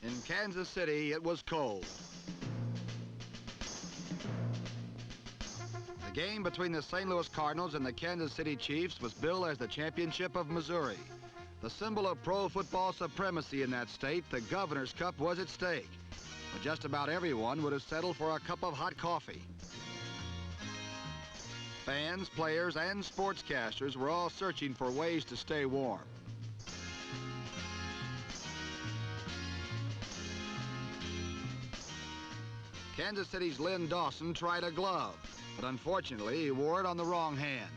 In Kansas City, it was cold. The game between the St. Louis Cardinals and the Kansas City Chiefs was billed as the Championship of Missouri. The symbol of pro football supremacy in that state, the Governor's Cup, was at stake. But just about everyone would have settled for a cup of hot coffee. Fans, players, and sportscasters were all searching for ways to stay warm. Kansas City's Lynn Dawson tried a glove, but unfortunately he wore it on the wrong hand.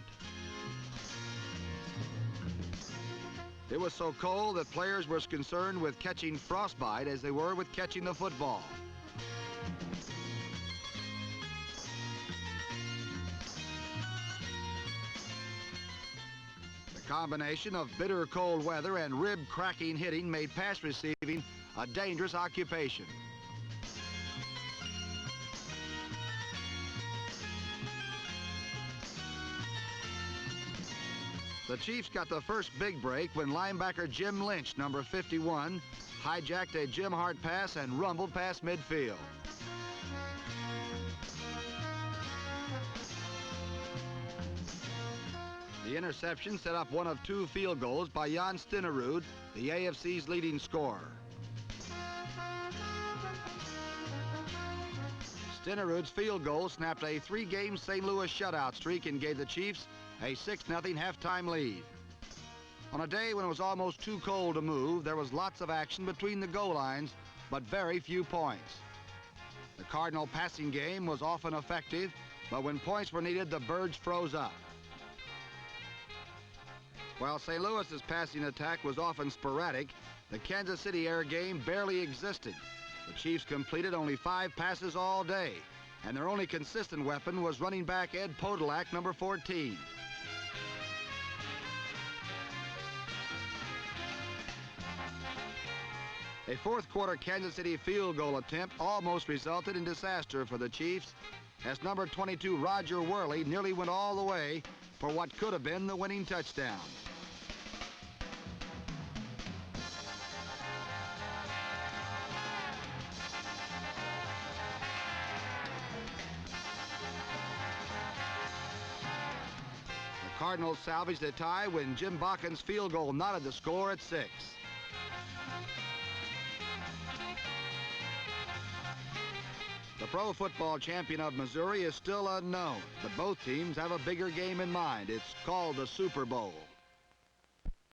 It was so cold that players were as concerned with catching frostbite as they were with catching the football. The combination of bitter cold weather and rib-cracking hitting made pass receiving a dangerous occupation. The Chiefs got the first big break when linebacker Jim Lynch, number 51, hijacked a Jim Hart pass and rumbled past midfield. The interception set up one of two field goals by Jan Stenerud, the AFC's leading scorer. Stenerud's field goal snapped a three-game St. Louis shutout streak and gave the Chiefs a 6-0 halftime lead. On a day when it was almost too cold to move, there was lots of action between the goal lines, but very few points. The Cardinal passing game was often effective, but when points were needed, the birds froze up. While St. Louis's passing attack was often sporadic, the Kansas City air game barely existed. The Chiefs completed only 5 passes all day, and their only consistent weapon was running back Ed Podolak, number 14. A fourth-quarter Kansas City field goal attempt almost resulted in disaster for the Chiefs, as number 22 Roger Worley nearly went all the way for what could have been the winning touchdown. The Cardinals salvaged a tie when Jim Bakken's field goal knotted the score at 6. The pro football champion of Missouri is still unknown, but both teams have a bigger game in mind. It's called the Super Bowl.